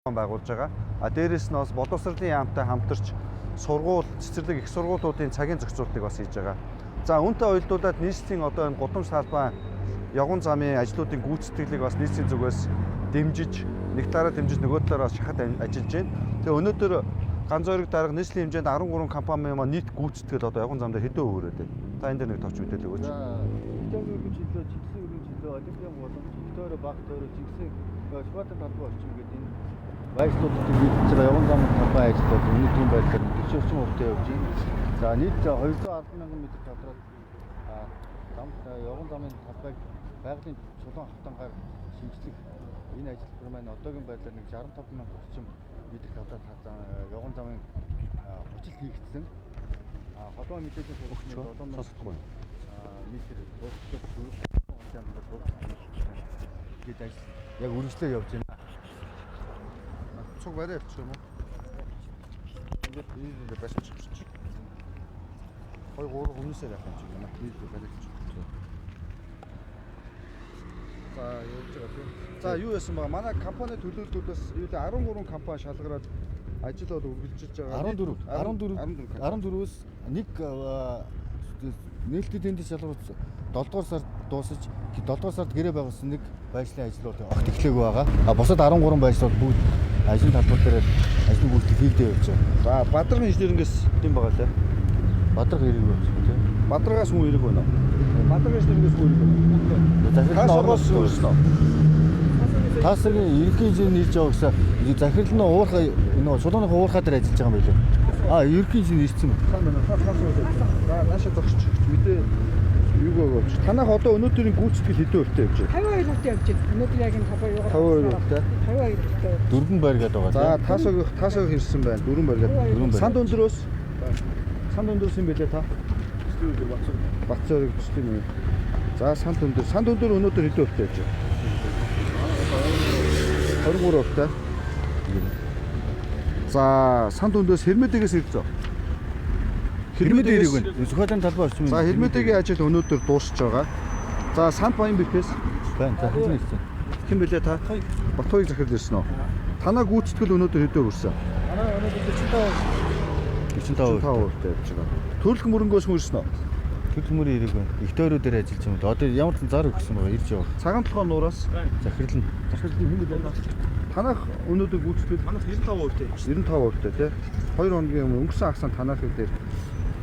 байгуулж байгаа. Дээрээс нь бас боловсролын яамтай хамтарч сургууль, цэцэрлэг их сургуулиудын цагийн зохицуултыг бас хийж байгаа. За үүнтэй уялдуулаад нийслэлийн одоо энэ гудамж салбан явган замын ажлуудын гүйцэтгэлийг бас нийслэлийн зүгээс дэмжиж, нэг талаараа дэмжиж нөгөө талаараа шахаад ажиллаж байна. Тэгээ өнөөдөр ганц зориг дарга нийслэлийн хэмжээнд 13 компани маань нийт гүйцэтгэл одоо явган замдаа хэдэн өөрөөд байна. Та энэ дээр нэг товч мэдээлэл өгөөч. За, Итали өргөн жилөө, жигсэн өргөн жилөө, олимпиан боломж, Виктория баг төрөө жигсэн спортын талбай орчин гэдэг энэ баяруудад хийж байгаа явган замын талбай ажлууд өнөөдрийн байдлаар 40 орчим явж байна. За, нийт 210 мянган метр квадрат явган замын талбайг байгалийн чулуун хавтангаар шинжлэх энэ ажил маань одоогийн байдлаар нэг 65 мянга орчим метр квадрат явган замын хүчил хийгдсэн. Холбоо мэдээлэл өгч сонсохгүй. Метр бохтой дөрөв онцгой гээд ажил яг үргэлжлээ явж байна. Цуг барай явчих юм уу? Ингээд байсан ч гэж. 2-3 хүмүүсээр явах юм шиг байна. Нийт барай явчих. За явж байгаа тийм. За юу яасан бага? Манай компани төлөөллүүдээс юу л 13 компани шалгараад ажил бол үргэлжилж байгаа. 14-өөс нэг нээлттэй тендер шалгаруулсан 7 дугаар сард дуусаж 7 дугаар сард гэрээ байгуулсан нэг байшлийн ажлууд огт эхлэегүй байгаа. Бусад 13 байшлууд бүгд ажлын талбар дээр ажлын үйлдэл хийгдээ явж байгаа. За Бадраг инженерингээс тийм байгаа лээ. Бадраг хэрэг байна тийм. Бадрагаас хүн хэрэг байна. Бадраг инженерингээс хүн хэрэг байна. Захирлын өөрснөө. Таасрын ерөнхий инженер нэрж байгаа гэсэн захирал нь уурхай нөгөө чулууны уурхай дээр ажиллаж байгаа юм байлээ. Ерөнхий инженер ирсэн юм. За наашаа зогсч мэдээ юу гооч. Танах одоо өнөөдрийн гүйцэтгэл хэдэн өртөө явж байна? 52 өртөө явж байна. Өнөөдөр яг энэ талбай юу 52 өртөө. 52 өртөө. Дөрвөн байр гэдэг байгаа. За таасаг хэрсэн байна. Дөрвөн байр гэдэг. Санд өндөрөөс юм байлээ та. Бацорыг төслийн юм. За санд өндөр өнөөдөр хэдэн өртөө явж байна? 23 өртөө. За санд өндөөс Хэрмэдэгээс ирсэн. Хэрмэдэг хэрэг байна. Зохиолын талбай орчин. За Хэрмэдэгийн ажил өнөөдөр дуусч байгаа. За Сан Баянберкээс байна. Захирал ирсэн. Хэн бэлээ та? Батхойг захирал ирсэн үү? Танаа гүйцэтгэл өнөөдөр хэдээр хүрсэн? Манай өнөөдөр 45 өртөө явж байгаа. Төрөлх мөрөнгөөс хүн ирсэн үү? Төрөлх мөрийн хэрэг байна. Их тойроо дээр ажиллаж юм. Одоо ямар ч зар өгсөн байгаа ирж яваа. Цагаан толгой нуураас захирал нь хэн бэлээ? Танах өнөөдөр гүйцэтгэл 95 өртөө. 95 өртөө тий. 2 хоногийн өмнө өнгөрсөн агсаан танах дээр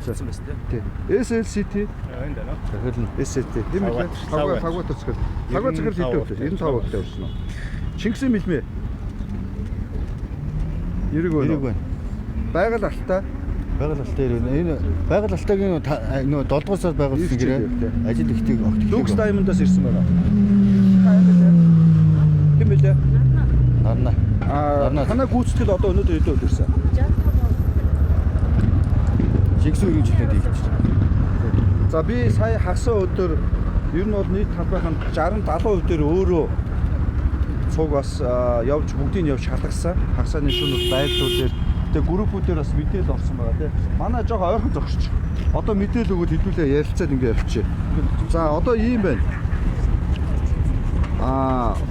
Байсан биз тий. SLCT энэ даа. захирал нь SLCT тийм ээ. Фагва төсгөл. Фагва захирал хэдэн өртөө? 95 өртөө явсан уу? Чингисийн мэлмээ. Эрэг байна. Байгаль алтай. Байгаль алтай энэ байгаль алтайгийн нөгөө 7 дугаар сард байгуулсан гэрээ ажил ихтэйг огт ихтэйг. Lux Diamond-аас ирсэн байна. Хэн бэлээ? Нарна. Танаа гүйцэтгэл одоо өнөөдөр хэдэн өртөө? Жигсэн өргөн жилээр хийгдэж байна. За би сая хагас өдөр ер нь бол нийт талбайханд 60-70% дээр өөрөө цуг бас явж бүгдийг явж шалгасан. Хагасны шөнө байрлал дээр тэгээ группүүдээр бас мэдээлэл орсон байгаа тийм. Манай жоо ойрхон зогсч. Одоо мэдээлэл өгөөд хэдүүлээ ярилцаад ингэ явчих. За одоо ийм байна.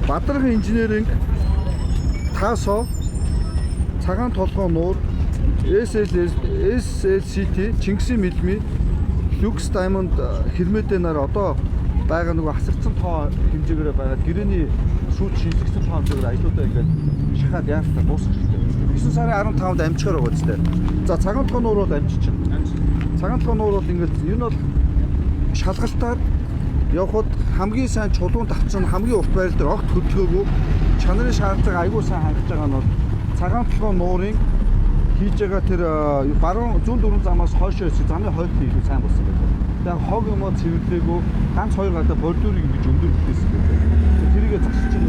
Бадраг инженеринг Таасо цагаан толгой нуур SLCT Чингисийн мэлми Lux Diamond Хэрмэдэнаар одоо байгаа нөгөө хасагдсан тоо хэмжээгээр байгаа гэрээний шүүд шинжлэхсэн тоо хэмжээгээр аялуудаа ингээд шахаад яалтаа дуусгах хэрэгтэй. 9 сарын 15-нд амжихаар байгаа зү. За цагаан толгой нуур бол амжиж байна. Цагаан толгой нуур бол ингээд энэ бол шалгалтаар явхад хамгийн сайн чулуун тавцсан хамгийн урт байрал дээр огт хөдөлгөөгүй чанарын шаардлагыг аягүй сайн хангаж байгаа нь бол цагаан толгой нуурын хийж байгаа тэр баруун зүүн дөрвөн замаас хойшоо замын хойлт хийх сайн болсон байдаг. Тэгээ хог юм уу цэвэрлээгүү ганц хоёр гадаа бордюрыг ингэж өндөр бүтээсэн байдаг. Тэрийгэ засч чинь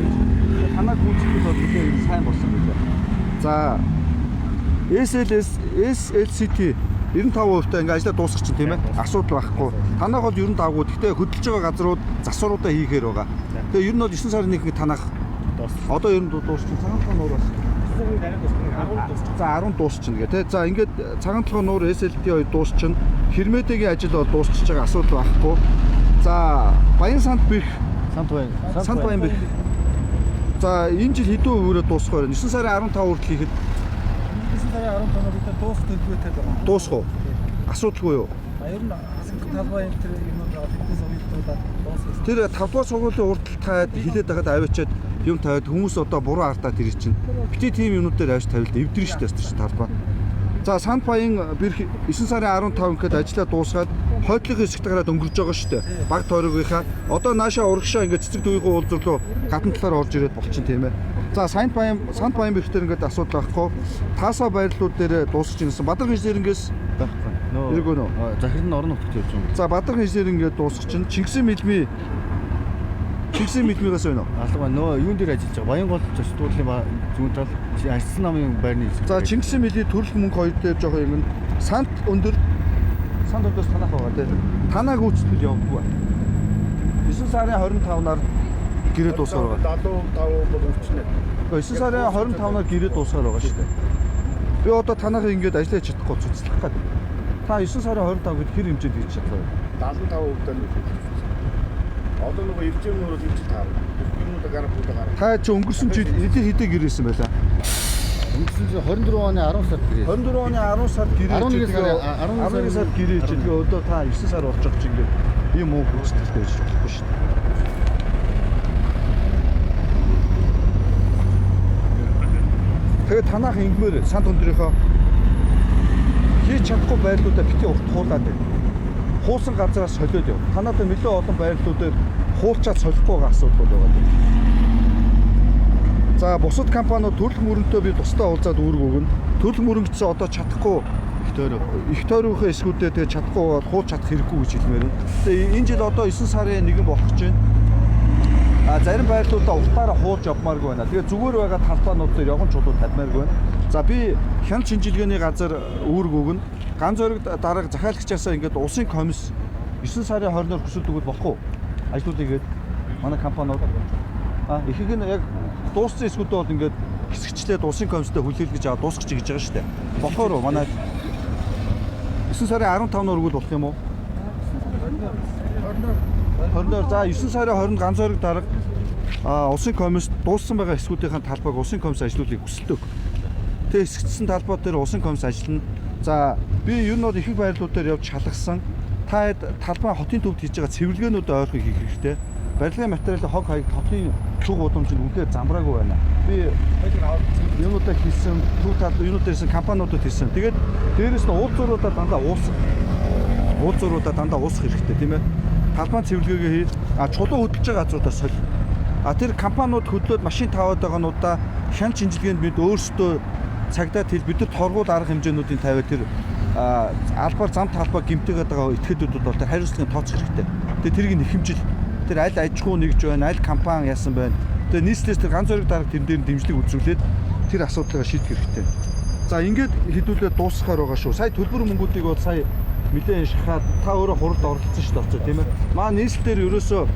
танаа гүйцэтгэл бол үнэхээр сайн болсон байдаг. За SLCT 95% та ингээ ажлаа дуусгах чинь тийм ээ. Асуудал байхгүй. Танах бол 95%. Гэхдээ хөдөлж байгаа газрууд засваруудаа хийхээр байгаа. Тэгээ ер нь бол 9 сарын 1-нд танах одоо ер нь дуусчих цагаан толгой нуураас за 10 дуусчихна гэ тий. За ингээд цагаан толгой нуур SLT 2 дуусчихна. Хэрмэдэгийн ажил бол дуусчихж байгаа асуудал байхгүй. За Баян Санд Баянберк За энэ жил хэдэн хуваараа дуусах вэ? 9 сарын 15 хүртэл хийхэд 9 сарын 15-нд бид дуусах төлбөртэй байгаа. дуусах уу? Асуудалгүй юу? Ер нь асуулт талбай энэ төр юмнууд байгаа. Тэднээс уйлдуулаад дуусах. Тэр 5 дугаар сургуулийн урд таад хилээд байгаад аваачаад юм тавиад хүмүүс одоо буруу ардаад ирж чинь. Бити тийм юмнууд дээр авч тавил эвдэрнэ шүү дээ тэр чинь талбай. За Санд Баян бэрх 9 сарын 15 гэхэд ажиллаа дуусгаад хойдлогын хэсэгт гараад өнгөрж байгаа шүү дээ. Баг тойрогынхаа одоо наашаа урагшаа ингээд цэцэг дүүгийн уулзруу гадна талаар орж ирээд болчихно тийм ээ. За Санд Баян бэрхтэр ингээд асуудал байхгүй. Таасаа байрлууд дээр дуусч ирсэн. Бадраг инженерингээс байхгүй. Нөө. Иргөө нөө. Захирал нь орон нутагт явж байгаа. За Бадраг инженеринг ингээд дуусч чинь Чингисийн мэлмигээс байна уу? Алга нөө юун дээр ажиллаж байгаа? Баянгол зочдлын зүүн тал ажлын намын байрны хэсэг. За Чингисийн мөлийн төрөл мөнгө хоёр дээр жоохон юм санд өндөөс танах байгаа тийм. Танаа гүйцэтгэл явахгүй. 9 сарын 25-наар гэрээ дуусгаар байгаа. 75 бол өвчнэ. 9 сарын 25-наар гэрээ дуусгаар байгаа шүү дээ. Би одоо танахыг ингээд ажиллаж чадахгүй цуцлах гэдэг. Та 9 сарын 25 гэд хэр хэмжээнд хийж чадлаа? 75% дээр. Одоо нөгөө иржээм нөрөөр хийж таар. Юмнуудаа гаргахуудаа гаргах. Та чи өнгөрсөн жил хэдий гэрээсэн байлаа? Өнгөрсөн жил 24 оны 10 сард гэрээ. 24 оны 10 сард гэрээ. 11 сард гэрээ чи тэгээ одоо та 9 сар болж байгаа чи ингээд ийм муу хүчтэй байж болохгүй шүү дээ. Тэгээ танах ингэмээр санд өндөрийнхөө хийж чадахгүй байрлуудаа бити урт хуулаад байна. Хуусан газараас солиод яв. Танад нэлээд олон байрлуудаар хуулчаад солихгүй байгаа асуудал байгаа. За бусад компаниуд төрөл мөрөнтөө би тусдаа уулзаад үүрэг өгнө. Төрөл мөрөнгөц одоо чадахгүй их тойрогын эсгүүдээ тэгээ чадахгүй бол хууч чадах хэрэггүй гэж хэлмээр байна. Тэгээ энэ жил одоо 9 сарын 1 болох гэж байна. Зарим байрлуудаа уртаараа хуулж явмааргүй байна. Тэгээ зүгээр байгаа талбайнууд дээр явган чулуу тавьмааргүй байна. За би хяналт шинжилгээний газар үүрэг өгнө. Ган зориг дарга захиалагчаасаа ингээд улсын комисс 9 сарын 20-ноор хүсэлт өгөх болох уу? Ажлууд игээд манай компаниуд ихийг нь яг дууссан эсгүүдээ бол ингээд хэсэгчлээд улсын комисстэй хүлээлгэж аваад дуусгах гэж байгаа шүү дээ. Болохоор манай 9 сарын 15-ноор өгвөл болох юм уу? 20-ноор за 9 сарын 20-нд ган зориг дарга улсын комисс дууссан байгаа эсгүүдийн талбайг улсын комисс ажлуулыг хүсэлт өг. Тэгээ хэсэгдсэн талбай дээр улсын комисс ажиллана. За би ер нь бол ихэнх байрлууд дээр явж шалгасан. Та талбай хотын төвд хийж байгаа цэвэрлэгээнүүд ойрхон хийх хэрэгтэй. Барилгын материалын хог хаяг хотын цуг удамж нь үнэхээр замбраагүй байна. Би юмудаа хийсэн, төв тал юунуудаа хийсэн, компаниудад хийсэн. Тэгээд дээрэс нь уулзууруудаа дандаа уусах хэрэгтэй тийм ээ. Талбай цэвэрлэгээ хий. Чулуу хөдөлж байгаа газруудаа соль. Тэр компаниуд хөдлөөд машин таваад байгаануудаа хяналт шинжилгээнд бид өөрсдөө цагдаад хэл бид нар торгуул арга хэмжээнүүдийн тавиад тэр албаар зам талбай гэмтээгээд байгаа этгээдүүд бол тэр хариуцлагын тооцох хэрэгтэй. Тэгээ тэрийг нэхэмжил тэр аль аж ахуй нэгж байна, аль компани яасан байна. Тэгээ нийслэлээс тэр ганц зориг дарга тэн дээр дэмжлэг үзүүлээд тэр асуудлыг шийдэх хэрэгтэй. За ингээд хэдүүлээ дуусгахаар байгаа шүү. Сая төлбөр мөнгүүдийг бол сая нэлээд шахаад та өөрөө хуралд оролцсон шүү дээ тийм ээ. Маа нийслэлээр ерөөсөө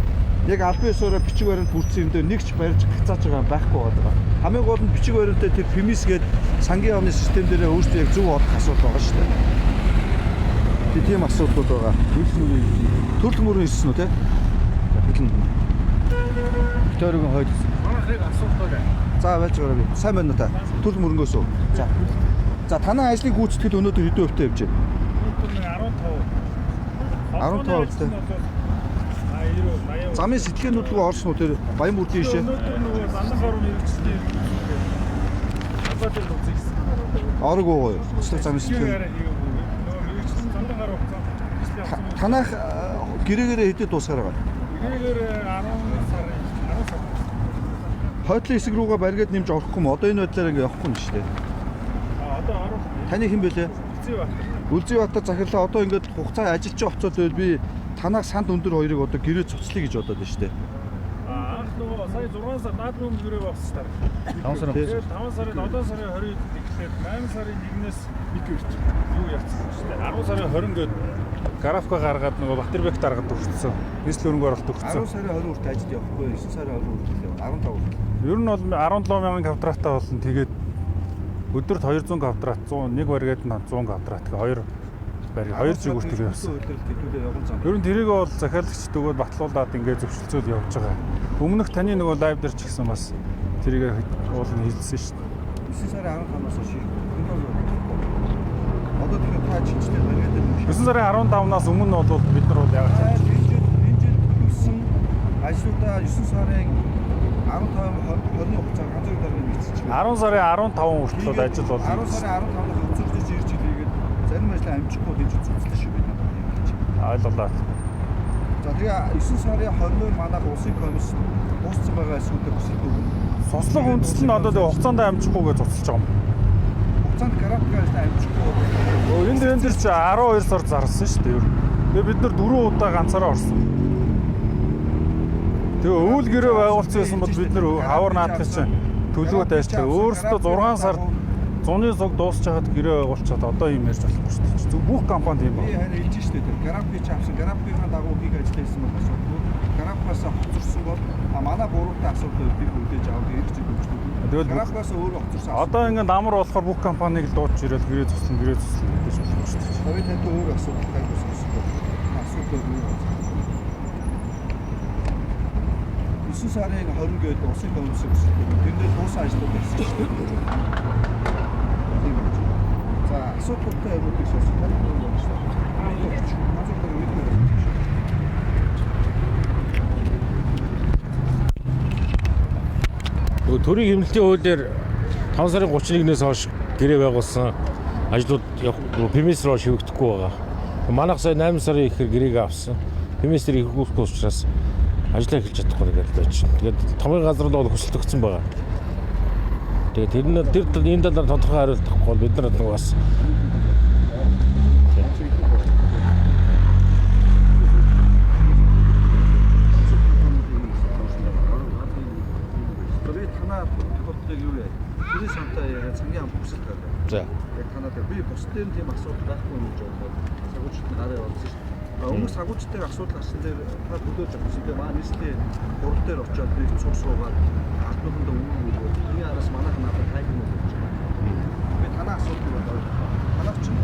яг албан ёсоор бичиг баримт бүрдсэн юм дээр нэг ч барьж хацааж байгаа байхгүй байгаа. Хамгийн гол нь бичиг баримтаа тэр фемис гээд сангийн явны систем дээр өөрсдөө яг зөв олох асуудал байгаа шүү дээ. Тийм асуудлууд байгаа. Төрөл мөрөн ирсэн үү те? Тойрогын хойд. Манайхыг асуултаа. За байж байгаа би. Сайн байна уу та? Төрөл мөрөнгөөс үү? За. За танай ажлыг гүйцэтгэхэд өнөөдөр хэдэн хувьтай явж байна? Өнөөдөр 15%. Замын сэтгэлгээнүүд рүү орсон уу тэр Баян бүрдийн ишээ? Өнөөдөр нөгөө зандан гаруун хэрэгжлээ. Апатер үзсэн. Оргоо гоё. Цэцлэг замын сэтгэлгээн. Нөгөө хэрэгжлээ зандан гаруун. Танах гэрээгээр хэдий дуусгаар байгаа? Гэрээгээр 10 сар. Хойдлын хэсэг рүүгээ барьгээд нэмж орохгүй юм. Одоо энэ байдлаар ингээ явахгүй юм шүү дээ. Одоо 10. Таны хэн бэлээ? Үлзий бат. Үлзий Баатар захирлаа одоо ингээд хугацаа ажиллаж очоод байвал би танах санд өндөр хоёрыг одоо гэрээ цуцлая гэж бодоод байна шүү дээ. Анх нөгөө сая 6 сар наад мөнгө гэрээ багссан. 5 сарын. Тэгээд 5 сарын 7 сарын 20-нд эхлээд 8 сарын 1-ээс нэг гэрч юу явцсан шүү дээ. 10 сарын 20 гээд графика гаргаад нөгөө Батэрбек даргад өгсөн. Нийслэл хөрөнгө оруулалт өгсөн. 10 сарын 20 хүртэл ажиллаж явахгүй. 9 сарын 20 хүртэл 15 хүртэл. Ер нь бол 17,000 квадратаа болно. Тэгээд өдөрт 200 квадрат, 100 нэг бариад нь 100 квадрат. Тэгэхээр 2 зүгүүрт төлөө явсан. Ер нь тэрийг бол захиалагчд өгөөд батлуулаад ингээд зөвшөлтсөөл явж байгаа. Өмнөх таны нөгөө лайв дээр ч гэсэн бас тэрийг уулын хийсэн шүү дээ. 9 сарын 15-наас хойш одоо тэгэхээр та жижигтэй бариад юм шиг. 9 сарын 15-наас өмнө бол бид нар бол яг Энэ жил төлөвсөн ажлуудаа 9 сарын 15-20-ны хугацаанд ганц нэг дараагийн бичиж байна. 10 сарын 15 хүртэл ажил бол 10 сарын 15-нд хөцөрдөж ирж хэлийгээд зарим ажлаа амжихгүй гэж үзүүлсэн шүү бид надад юм гэж. ойлголоо. За тэгээ 9 сарын 20-нд манайх улсын комисс дууссан байгаа асуудлыг хүсэлт өгнө. Сослог үндэслэл нь одоо хугацаанд амжихгүйгээ цуцлж байгаа юм. Хугацаанд график ажлаа амжихгүй. Энд дээр чи 12 сар зарсан шүү дээ. Тэгээ бид нар 4 удаа ганцаараа орсон. Тэгээ өвөл гэрээ байгуулсан байсан бол бид нар хавар наадах чинь төлөвөө тайрчлаа. Өөрөөсөө 6 сард зуны цуг дуусч хаад гэрээ байгуулчихад одоо юм ярьж болохгүй шүү дээ. Зөв бүх компанид юм Би байна. харин хэлж штэ тэр график чи авсан графикийн дагуу хийг ажилласан бол асуудгүй. Графикаас хоцорсон бол манай буруутай асуудал бид үлдээж аваад ирэх зүйл Тэгэл үүсгэж. Графикаас өөрөө хоцорсон. Одоо ингээд амар болохоор бүх компаниг л дуудаж ирээд гэрээ цуслан гэж болохгүй шүү дээ. Хавь тантай өөр асуудал тайлбарлах хэрэгтэй. Асуудал юу вэ? 9 сарын 20 гээд улсын комисс өсөлтөд тэндээ дууссан ажлууд ирсэн шүү дээ. Тийм үү. За асуудалтай юмнуудыг сонсох тань юм байна шүү дээ. Асуудал мэдээ. Төрийн хэмнэлтийн хуулиар 5 сарын 31-ээс хойш гэрээ байгуулсан ажлууд ПМС руу шивэгдэхгүй байгаа. Манайх сая 8 сарын ихэр гэрээг авсан. ПМС дээр их хөөхгүй учраас ажлаа эхэлж чадахгүй гэж байж байна. Тэгээд томын газар бол хүсэлт өгсөн байгаа. Тэгээд тэр энэ талаар тодорхой хариулт авахгүй бол бид нар бас Би танаа тохиолдлыг юу яа? Тэрний сантай яа цагийн ам хүсэлт байна. за Яг танаад би бус дээр тийм асуудал байхгүй юм гэж бодлоо. Сагуучдын гараа явуулсан шүү дээ. Өмнөх сагуучдын асуудал гарсан дээр та төлөөж авсан дээр маа нийслэлийн гурав дээр очиод би цуг суугаад арднуудад өгөөд тэрний араас манайх надад тайг юм уу гэж байна. Би танаа асуудал болоо. Танаач чинь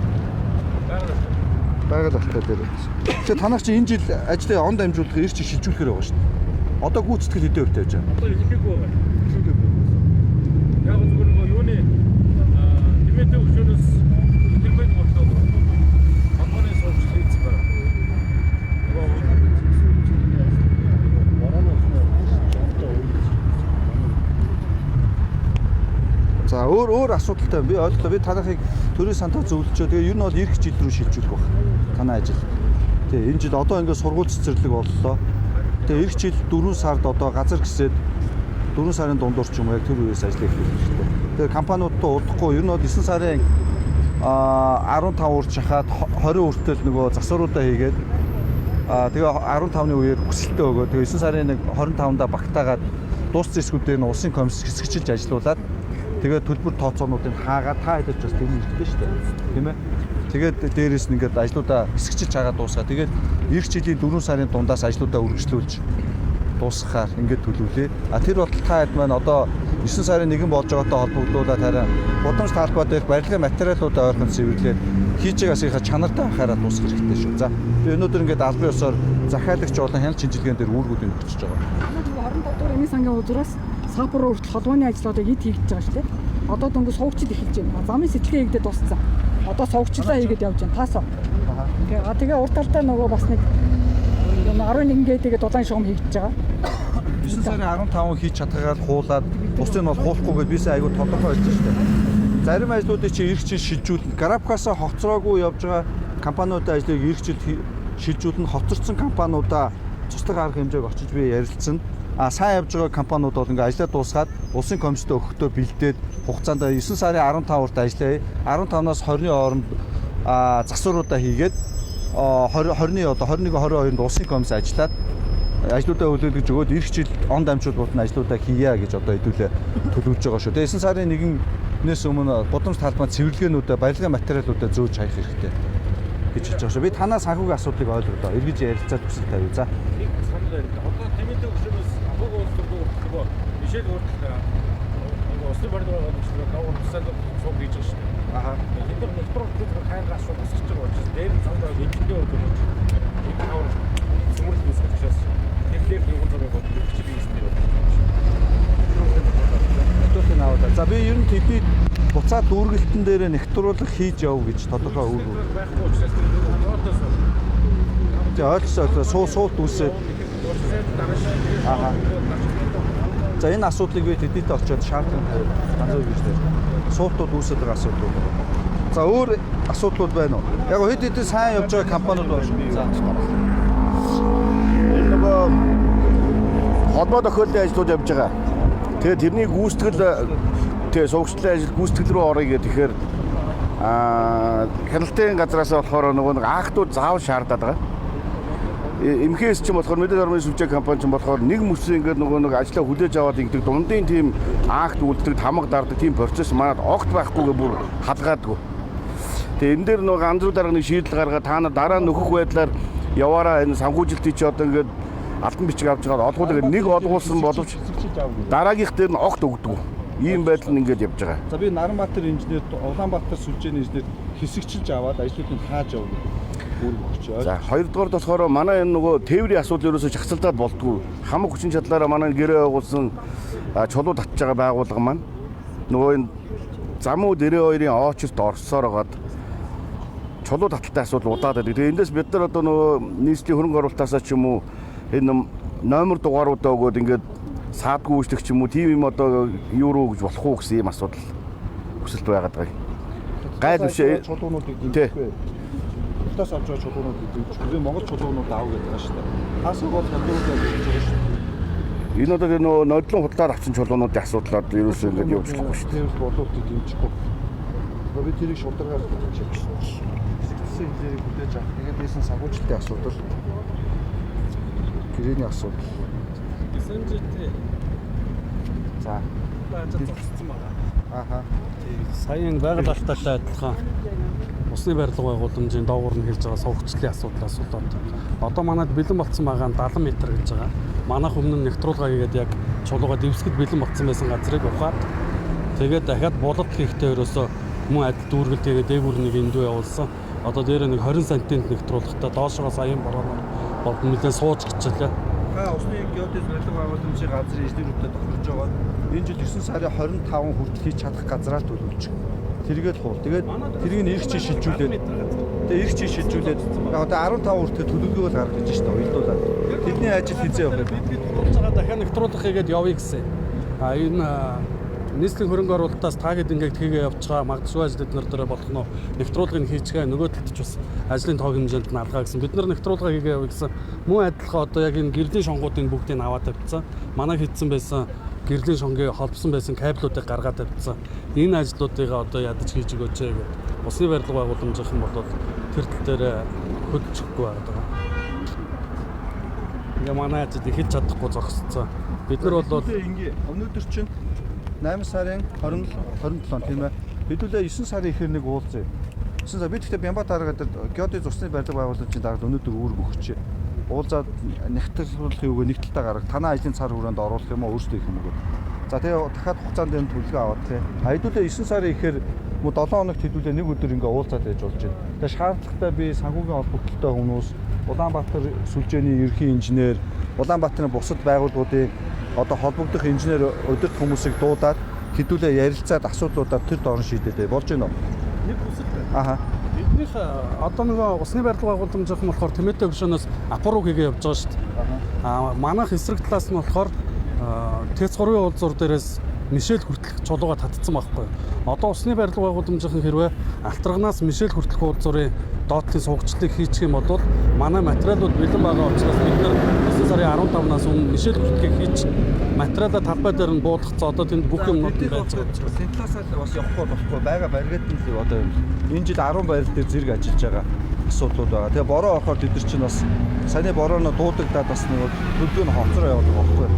байгаль алтай дээр. Тэгээ танаач чинь энэ жил ажлын он дамжуулах ирч шилжүүлэхээр байгаа шүү дээ. Одоо гүйцэтгэл хэдэн хувьтай байж байгаа? одоо хэлэхгүй байгаа. Яг зүгээр нөгөө юуны тэмээтэй өгшөөс тэмээд бодлоо. Компани сууж хийсэн байна. За өөр асуудалтай би ойлголоо. Би танахыг төрийн сантаа зөвлөчөө. Тэгээ ер нь бол ирэх жил рүү шилжүүлэх баг. Танай ажил. Тэгээ энэ жил одоо ингээд сургууль цэцэрлэг боллоо. Тэгээ ирэх жил 4 сард одоо газар гисээд 4 сарын дундуур ч юм уу яг тэр үеэс ажил эхлэх хэрэгтэй. Тэгээ компаниудтай удахгүй ер нь бол 9 сарын 15 урд шахаад 20 хүртэл нөгөө засваруудаа хийгээд тэгээ 15-ны үеэр хүсэлтээ өгөө. Тэгээ 9 сарын 25-нда багтаагаад дууссан эсгүүдээр нь улсын комисс хэсэгчилж ажилуулад тэгээд төлбөр тооцоонуудыг хаагаад та хэдэж бас тийм хэрэгтэй шүү дээ. Тийм ээ. Тэгээд дээрээс нь ингээд ажлуудаа хэсэгчилж хаагаад дуусгаа. Тэгээд эх жилийн 4 сарын дундаас ажлуудаа үргэлжлүүлж дуусгахаар ингээд төлөвлөө. Тэр бол та хэд маань одоо 9 сарын 1 болж байгаатай холбогдуулаад харин гудамж талбай дээрх барилгын материалуудаа ойрхон цэвэрлээд хийж байгаа асынхаа чанартай анхаарал дуусгах хэрэгтэй шүү. За би өнөөдөр ингээд албан ёсоор захиалагч болон хяналт шинжилгээнд дээр үүргүүдийг өгч байгаа. 25 дугаар эмийн сангийн узраас сапар руу хүртэл холбооны ажлуудыг эд хийгдэж байгаа шүү дээ. Одоо дөнгөж сувгчид эхэлж байна. Замын сэтгэлгээ хийгдээд дууссан. Одоо сувгчлаа хийгээд явж байна. Таасаа. Тэгээ урт талдаа нөгөө бас нэг 11 гээд дулаан шугам хийгдэж байгаа. 9 сарын 15 хийж чадхагаар хуулаад бусдыг нь бол хуулахгүйгээд бисээ айгүй тодорхой байж шүү дээ. Зарим ажлуудыг чи эрх чинь шилжүүлнэ. Графикасаа хоцроогүй явж байгаа компаниудын ажлыг эрх жил шилжүүлнэ. Хоцорсон компаниудаа цуслаг арга хэмжээг очиж би ярилцсан. Сайн явж байгаа компаниуд бол ингээ ажлаа дуусгаад улсын комисстэй өгөхдөө бэлдээд хугацаанд 9 сарын 15 урт ажиллая. 15-наас 20-ны хооронд засваруудаа хийгээд 20-ны одоо 21-22-нд улсын комисс ажиллаад ажлуудаа хөлөөлгөж өгөөд ирэх жил он дамжуулалт нь ажлуудаа хийя гэж одоо хэдүүлээ төлөвлөж байгаа шүү. Тэгээ 9 сарын 1-ээс өмнө гудамж талбай цэвэрлэгээнүүдээ барилгын материалуудаа зөөж хаях хэрэгтэй гэж хэлж байгаа шүү. Би танаа санхүүгийн асуудлыг ойлгоё. Эргэж ярилцаад хүсэл тавья. За. Одоо тэмээтэй өгшөөс хамаагүй болчихгоо бишэл өөртөө Ослын барилга байгаа учраас давуу тусаад сууг хийж байгаа шүү дээ. Аха. Энд дээр метро дээр хайргаас шууд босч байгаа учраас дээр нь цаанаа эндээ өгөх юм. Энэ хавар сүмэрлэл үүсгэж учраас тэгэхээр нэг юм зэрэг бодож бичиж ийсэн дээр байна. За би ер нь тэдний буцаад дүүргэлтэн дээр нэвтрүүлэг хийж яв гэж тодорхой үг. За ойлголоо суут үүсээд. Аа. За энэ асуудлыг би тэднийтэй очиод шаардлага тавьж ганцаар гэж дээр. Суутууд үүсээд байгаа асуудал. За өөр асуудлууд байна уу? Яг хэд хэдэн сайн явж байгаа компаниуд байна шүү. За. Энэ нөгөө холбоо тохиолдлын ажлууд явж байгаа. Тэгээд тэрний гүйцэтгэл тэгээ суугчлалын ажил гүйцэтгэл рүү орё гэдэг. Тэгэхээр хяналтын газраас болохоор нөгөө аахтууд заавал шаардаад байгаа. Эмхээс ч юм болохоор мэдээлэлормын сүлжээ компани ч юм болохоор нэг мөсөн ингээд нөгөө ажлаа хүлээж аваад ингэдэг дундын тийм аахт үлддэг тамга дардаг тийм процесс манад огт байхгүйгээ бүр халгаадгүй. Тэгээ энэ дээр нөгөө ганц дарга нэг шийдэл гаргаад та нар дараа нөхөх байдлаар яваараа энэ санхүүжилтийг чи одоо ингээд алтан бичиг авч байгаа олгуулыг нэг олгуулсан боловч дараагийнх дээр нь огт өгдөг. Ийм байдал нь ингээд явж байгаа. За би Наранбаатар инженер Улаанбаатар сүлжээний инженер хэсэгчилж аваад ажлуудыг хааж явна. За хоёрдугаар болохоор манай энэ нөгөө тээврийн асуудал ерөөсөө чагсалдаад болтгүй. Хамаг хүчин чадлаараа манай гэрээ байгуулсан чулуу татж байгаа байгууллага маань нөгөө энэ замуу 92-ийн оочрт орсоор байгаад чулуу таталтай асуудал удаад байдаг. Тэгээ эндээс бид нар одоо нөгөө нийслэлийн хөрөнгө оруулалтаасаа ч юм уу энэ номер дугааруудаа өгөөд ингээд саадгүй үйлчлэх ч юм уу тийм юм одоо юу руу гэж болох уу гэсэн юм асуудал хүсэлт байгаад байгаа. Гайд бишээ чулуунуудыг дэмжихгүй. Тас авч байгаа чулуунуудыг дэмжихгүй. Монгол чулуунууд аав гэдэг байгаа шүү дээ. Хасаг бол хандлагуудаа дэмжиж байгаа шүү дээ. Энэ одоо нөгөө нодлон хутлаар авсан чулуунуудын асуудлаад ерөөсөө ингээд явуулахгүй шүү дээ. Тийм болоодыг дэмжихгүй. Би тэрийг шударгаар дэмжиж байна. Хэсэгдсэн хэмжээг хүлээж авах. Тэгээд дээсэн санхүүжилтийн асуудал. Гэрээний асуудал. За. зогссон байгаа. Ааха. Саяын байгаль алтаатай адилхан усны барилга байгууламжийн доогуур нь хэлж байгаа сувгчлалын асуудлаас болоод одоо манайд бэлэн болсон байгаа 70 м гэж байгаа. Манайх өмнө нь нэвтрүүлга хийгээд яг чулууга дэвсгэд бэлэн болсон байсан газрыг ухаад тэгээд дахиад булалт хийхдээ ерөөсөө мөн адил дүүргэл тэгээд дээгүүр нэг эндүү явуулсан. Одоо дээр нэг 20 см нэвтрүүлгатай доошоо саяын бороо болд нэлээд сууж гिचлээ. Усны геодез барилга байгууламжийн газрын инженерүүдэд тохирж байгаа. Энэ жил 9 сарын 25 хүртэл хийж чадах газраар төлөвлөж. Тэргээд хуул. Тэгээд тэрийг нь эрх чинь шилжүүлээд. Тэгээд эрх чинь шилжүүлээд одоо 15 хүртэл төлөвлөгөө гаргаж иж штэ уйлдуулаад. Тэдний ажил хизээ явах юм. Бид хурж байгаа дахиад нэвтрүүлга хийгээд явъя гэсэн. Энэ нийслэлийн хөрөнгө оруулалтаас таагээд ингээд хийгээ явж байгаа магадгүй ажил эднэр дээр болох нь нэвтрүүлгыг хийчихээ нөгөө талд ч бас ажлын тоог хэмжээнд нь алгаа гэсэн. Бид нар нэвтрүүлга хийгээ явъя гэсэн. Мөн адилхан одоо яг энэ гэрлийн шонгуудын бүгдийг аваад тавьчихсан. Манай хийдсэн байсан гэрлийн шонгийн холбосон байсан кабелуудыг гаргаад тавьчихсан. Энэ ажлуудыг одоо ядаж хийж өгөөч гэдэг. Усны барилга байгууламжийнхан бол тэр тал дээр хөдөлчихгүй байгаа. Ингээ манай ажил хийж чадахгүй зогсцсон. Бид нар бол ингээ өнөөдөр чинь 8 сарын 27 тийм ээ. Хэдүүлээ 9 сарын ихэр нэг уулзъя. 9 сар бид гэхдээ Бямбат дараагаад геодез усны барилга байгууламжийн дараад өнөөдөр үүрэг өгчээ. Уулзаад нэгтгэрлүүлэх үгээ нэг талтаа гаргах. Танаа ажлын цар хүрээнд оруулах юм уу өөрсдөө их юм уу. За тэгээ дахиад хугацаанд энэ төлөвлөгөө аваад тий. Хэдүүлээ 9 сарын ихэр мөн 7 хоногт хэдүүлээ нэг өдөр ингээ уулзаад байж болж байна. Тэгээ шаардлагатай би санхүүгийн холбогдолтой хүмүүс, Улаанбаатар сүлжээний ерхий инженер, Улаанбаатарын бусад байгууллагуудын одоо холбогдох инженер өдөрт хүмүүсийг дуудаад хэдүүлээ ярилцаад асуудлуудаар тэр дорн шийдээд болж байна уу? нэг хүсэл. Аха. Биднийх одоо нөгөө усны барилга байгууламжийнхан болохоор Тэмээтэй гүшөөс апаруу хийгээ явж байгаа шүү дээ. Манайх эсрэг талаас нь болохоор ТЭЦ3-ын уулзуур дээрээс мишэл хүртэлх чулууга татцсан байхгүй. Одоо усны барилга байгууламжийнхан хэрвээ Алтарганаас мишэл хүртэлх уулзуурын доотлын суугчлалыг хийчих юм бол манай материалууд бэлэн байгаа учраас бид нар 9 сарын 15-наас өмнө мишэл хүртэлхийг хийж материалаа талбай дээр нь буулгацсан. Одоо тэнд бүх юмнууд нь байж байгаа учраас энэ талаас л бас явахгүй болохгүй байгаа баригад нь одоо энэ жил 10 байрал дээр зэрэг ажиллаж байгаа асуудлууд байгаа. Тэгээ бороо орохоор бид нар чинь бас саяны борооно дуудагдаад бас нэг төлөвлөгөө нь хоцроо яваад байгаа байхгүй.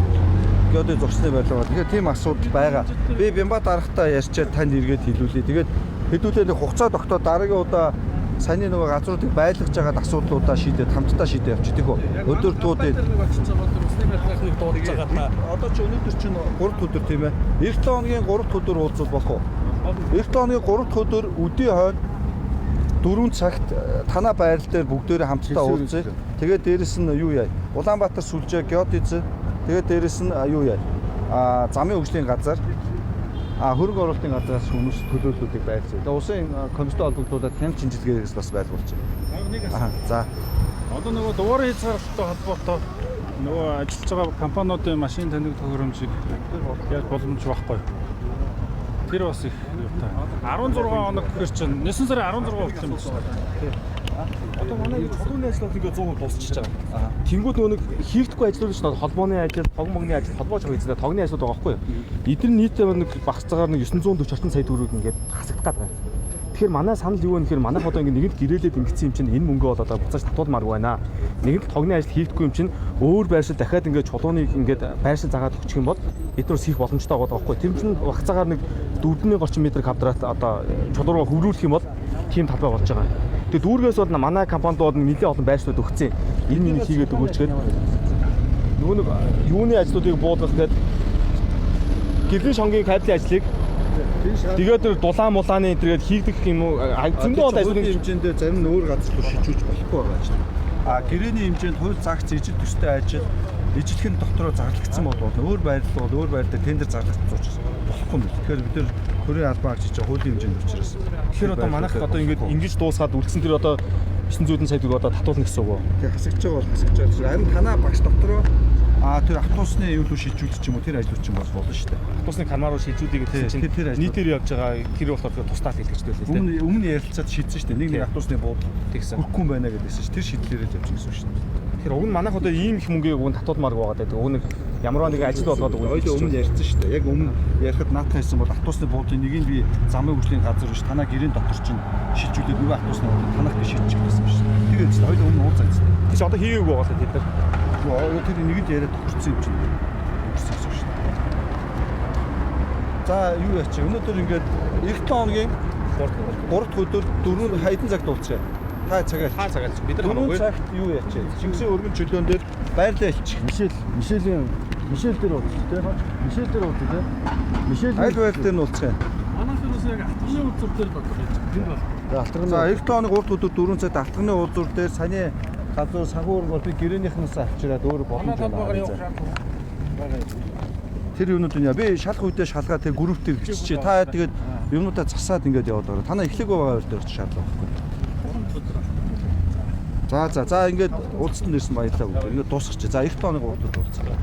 Геодез зурсны барилга. Тэгэхээр тийм асуудал байгаа. Би Бямбат дарахтаа ярьчаад танд эргээд хэлүүлье. Тэгээд хэдүүлээ нэг хугацаа тогтоод дараагийн удаа саяны нөгөө газруудыг байлгаж байгаа асуудлуудаа шийдээд хамтдаа шийдээ явчих тийм үү. Өдөр туудын усны барилгыг дуудаж байгаа та. Одоо ч өнөөдөр чинь 3 өдөр тийм ээ. 7 хоногийн 3 өдөр уулзвал болох уу? 7 хоногийн 3 өдөр өдийн хойно 4 цагт танаа байрал дээр бүгдээрээ хамтдаа уулзъя. Тэгээд дээрэс нь юу яа? Улаанбаатар сүлжээ геодез. Тэгээд дээрэс нь юу яа? Замын хөгжлийн газар. хөрөнгө оруулалтын газраас хүмүүс төлөөллүүдийг байрлуулж. Тэгээ улсын комисстэй холбогдуулаад хямд шинжилгээгээс бас байрлуулж байна. За. Одоо нөгөө дугаараа хязгаарлалттай холбоотой нөгөө ажиллаж байгаа компаниудын машин таних тохиромжийг яг боломж байхгүй. Тэр бас их юутай. 16 хоног гэхэр чинь 9 сарын 16 хүртэл юм байна. Одоо манай чулууны ажлууд ингээ 100% дуусчихж байгаа. Тэнгүүд нөгөө нэг хийгдэхгүй ажлууд шүү дээ. Холбооны ажил, тогмогны ажил, холбооч хийдэг тогны ажлууд байгаа байхгүй юу? Эдгээр нийтээ нэг багцаагаар нэг 940 орчим сая төгрөг ингээд хасагдаад байна. Тэгэхээр манай санал юу вэ гэхээр манайх одоо ингээд нэгэнд гэрээлээд ингэсэн юм чинь энэ мөнгөө одоо буцааж татуулмааргүй байна. Нэгэнд тогны ажил хийгдэхгүй юм чинь өөр байршил дахиад ингээд чулууныг ингээд байршил заагаад өгчих юм бол эднээс хийх боломжтой байгаа байхгүй. Тэр чинь багцаагаар нэг 4000 орчим метр квадрат одоо чулуу руу хөврүүлэх юм бол тийм талбай болж байгаа. Тэгээ дүүргээс бол манай компанид бол нэлээд олон байршлууд өгцөө. Энэ миний хийгээд өгөөч гэдэг. Нөгөө нэг юуны ажлуудыг буулгах гэдэг гэрлийн шонгийн кабелийн ажлыг тэгээд тэр дулаан мулааны энэ тэгээд хийгдэх юм уу зөндөө бол ажлын хэмжээндээ зарим нь өөр газар руу шижүүлж болохгүй байгаа ч. Гэрээний хэмжээнд хувь загц ижил төстэй ажил ижилхэн дотороо зарлагдсан бол өөр байрлал бол өөр байрлал тендер зарлагдсан учраас болохгүй юм. Тэгэхээр бид нэр хөрийн албан агч чинь хуулийн хэмжээнд учраас. тэгэхээр одоо манайх одоо ингээд ингэж дуусгаад үлдсэн тэр одоо 900 сая төгрөг одоо татуулна гэсэн үг үү? Тэгээ хасагдж байгаа бол хасагдж байгаа. Харин танаа багш дотороо тэр автобусны юу л шилжүүлэх юм уу тэр ажлууд чинь бас болно шүү дээ. Автобусны канал руу шилжүүлдэг гэсэн чинь нийтээр явж байгаа тэр болохоор тусдаад хэлчихдэг л дээ. Өмнө ярилцаад шийдсэн шүү дээ. Нэг автобусны буудлага тэгсэн. Хүрхгүй байна гэдээсэн шүү. Тэр шийдлээрээ л явж гэсэн шүү дээ. Тэгэхээр уг нь манайх одоо ийм их мөнгөийг уг нь татуулмаарг байгаа гэдэг. Уг нь ямарваа нэг ажил болгоод уг нь өмнө ярьсан шүү дээ. Яг өмнө ярихад наадах хэлсэн бол автобусны буудлын нэгийг би замын хөгжлийн газар биш танаа гэрийн дотор чинь шилжүүлээд нөгөө автобусны буудлыг танах гэж шийдчих гэсэн шүү дээ. Тэгээд ч хоёул өмнө уулзсан. тийч одоо хийгээгүй байгаа л тэд нар. Тэр нэгэд яриад тохирсон юм чинь. Өнгөрсөн гэсэн шүү дээ. За юу яач өнөөдөр ингээд 7 хоногийн 3 дахь өдөр 4 хайдан цаг дуусчихъя. Та цагаас бид нар хамаагүй. Цагт юу яач? Шингэсэн өргөн чөлөөн дээр байрлаа илчих. Мишель дээр уулзчих тий. Мишель дээр уулзчих тий. Мишель аль байр дээр нь уулзчих. Манайх юус яг атганы үзүр дээр бодлоо гэж. Тэнд бол. За 7 хоног 3 дахь өдөр 4 цагт алтганы уулзуур дээр саяны газар санхүүр бол би гэрээнийхнээс авчираад өөр боломж байна. Тэр юмнууд нь би шалах үедээ шалгаа тэр группээр биччихье. Та тэгээд юмнуудаа засаад ингээд яваад байгаа. Танаа эхлэх байгаа байр дээр шаардлага байхгүй. За ингээд уулзсан дээрсэн баярлалаа. Ингээд дуусгач. За 7 хоног 3 дахь өдөр уулзъя.